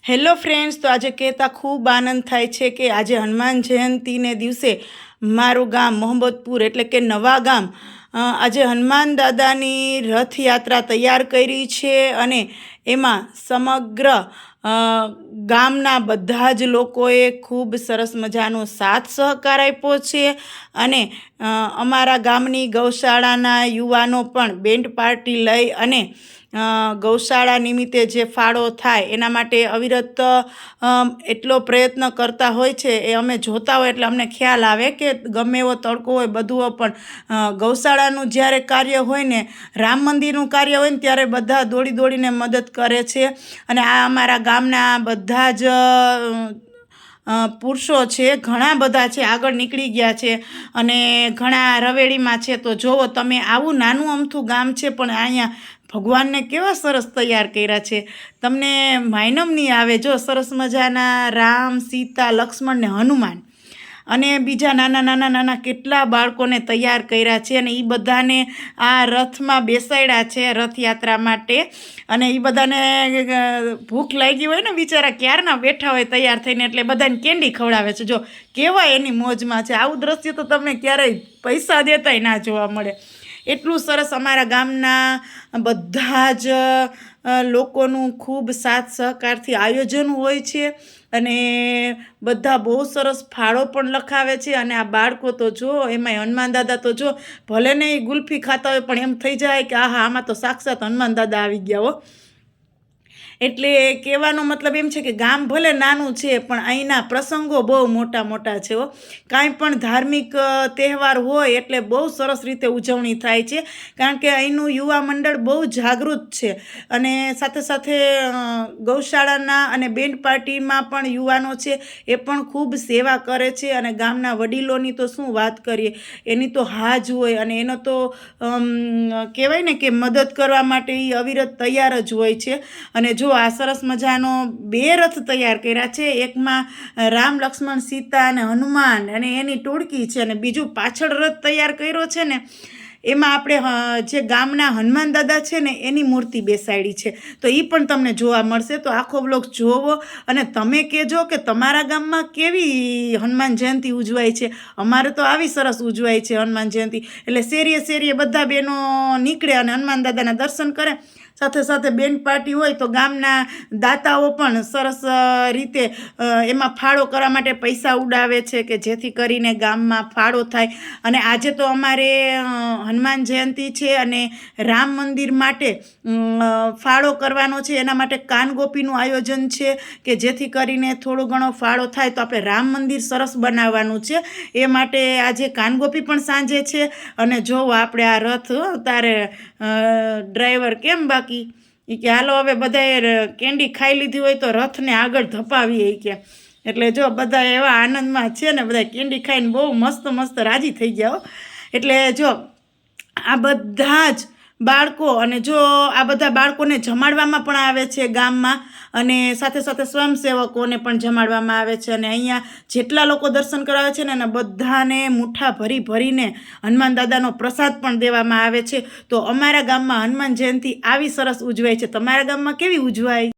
Hello friends, તો આજે કહેતા ખૂબ આનંદ થાય છે કે આજે હનુમાન જયંતીને દિવસે મારું ગામ મોહમ્મદપુર એટલે કે નવા ગામ આજે હનુમાન દાદાની રથયાત્રા તૈયાર કરી છે અને એમાં સમગ્ર ગામના બધા જ લોકોએ ખૂબ સરસ મજાનો સાથ સહકાર આપ્યો છે અને અમારા ગામની ગૌશાળાના યુવાનો પણ બેન્ડ પાર્ટી લઈ અને ગૌશાળા નિમિત્તે જે ફાળો થાય એના માટે અવિરત એટલો પ્રયત્ન કરતા હોય છે. એ અમે જોતા હોય એટલે અમને ખ્યાલ આવે કે ગમે એવો તડકો હોય બધું પણ ગૌશાળાનું જ્યારે કાર્ય હોય ને, રામ મંદિરનું કાર્ય હોય ને, ત્યારે બધા દોડી દોડીને મદદ કરે છે. અને આ અમારા ગામના બધા જ પુરુષો છે, ઘણા બધા છે, આગળ નીકળી ગયા છે અને ઘણા રવેડીમાં છે. તો જોવો તમે, આવું નાનું અમથું ગામ છે પણ અહીંયા ભગવાનને કેવા સરસ તૈયાર કર્યા છે, તમને માયનમ નહીં આવે. જો સરસ મજાના રામ, સીતા, લક્ષ્મણ ને હનુમાન અને બીજા નાના કેટલા બાળકોને તૈયાર કર્યા છે અને એ બધાને આ રથમાં બેસાડ્યા છે રથયાત્રા માટે. અને એ બધાને ભૂખ લાગી હોય ને, બિચારા ક્યારના બેઠા હોય તૈયાર થઈને, એટલે બધાને કેન્ડી ખવડાવે છે. જો કેવા એની મોજમાં છે. આવું દ્રશ્ય તો તમને ક્યારેય પૈસા દેતાય ના જોવા મળે. એટલું સરસ અમારા ગામના બધા જ લોકોનું ખૂબ સાથ સહકારથી આયોજન હોય છે અને બધા બહુ સરસ ફાળો પણ લખાવે છે. અને આ બાળકો તો જો, એમાંય હનુમાન દાદા તો જો, ભલે ને એ ગુલ્ફી ખાતા હોય પણ એમ થઈ જાય કે આહા, આમાં તો સાક્ષાત હનુમાન દાદા આવી ગયા હો. એટલે કહેવાનો મતલબ એમ છે કે ગામ ભલે નાનું છે પણ અહીંના પ્રસંગો બહુ મોટા મોટા છે હો. કાંઈ પણ ધાર્મિક તહેવાર હોય એટલે બહુ સરસ રીતે ઉજવણી થાય છે, કારણ કે અહીંનું યુવા મંડળ બહુ જાગૃત છે. અને સાથે સાથે ગૌશાળાના અને બેન્ડ પાર્ટીમાં પણ યુવાનો છે, એ પણ ખૂબ સેવા કરે છે. અને ગામના વડીલોની તો શું વાત કરીએ, એની તો હા જ હોય. અને એનો તો કહેવાય ને કે મદદ કરવા માટે એ અવિરત તૈયાર જ હોય છે. અને જો આ સરસ મજાનો 2 રથ તૈયાર કર્યા છે, એકમાં રામ, લક્ષ્મણ, સીતા અને હનુમાન અને એની ટોળકી છે, અને બીજું પાછળ રથ તૈયાર કર્યો છે ને, એમાં આપણે જે ગામના હનુમાન દાદા છે ને એની મૂર્તિ બેસાડી છે. તો એ પણ તમને જોવા મળશે. તો આખો બ્લોગ જોવો અને તમે કહેજો કે તમારા ગામમાં કેવી હનુમાન જયંતી ઉજવાય છે. અમારે તો આવી સરસ ઉજવાય છે હનુમાન જયંતી. એટલે શેરીએ શેરીએ બધા બહેનો નીકળે અને હનુમાન દાદાના દર્શન કરે. સાથે સાથે બેન્ડ પાર્ટી હોય તો ગામના દાતાઓ પણ સરસ રીતે એમાં ફાળો કરવા માટે પૈસા ઉડાવે છે કે જેથી કરીને ગામમાં ફાળો થાય. અને આજે તો અમારે હનુમાન જયંતી છે અને રામ મંદિર માટે ફાળો કરવાનો છે. એના માટે કાનગોપીનું આયોજન છે કે જેથી કરીને થોડો ઘણો ફાળો થાય તો આપણે રામ મંદિર સરસ બનાવવાનું છે. એ માટે આજે કાનગોપી પણ સાંજે છે. અને જોવો આપણે આ રથ તારે ડ્રાઈવર કેમ બાકી એ કે હાલો હવે બધાએ કેન્ડી ખાઈ લીધી હોય તો રથને આગળ ધપાવીએ કે. એટલે જો બધા એવા આનંદમાં છે ને, બધા કેન્ડી ખાઈને બહુ મસ્ત મસ્ત રાજી થઈ ગયા. એટલે જો આ બધા જ બાળકો, અને જો આ બધા બાળકોને જમાડવામાં પણ આવે છે ગામમાં, અને સાથે સાથે સ્વયંસેવકોને પણ જમાડવામાં આવે છે. અને અહીંયા જેટલા લોકો દર્શન કરાવે છે ને બધાને મુઠ્ઠા ભરીને હનુમાન દાદાનો પ્રસાદ પણ દેવામાં આવે છે. તો અમારા ગામમાં હનુમાન જયંતી આવી સરસ ઉજવાય છે. તમારા ગામમાં કેવી ઉજવાય?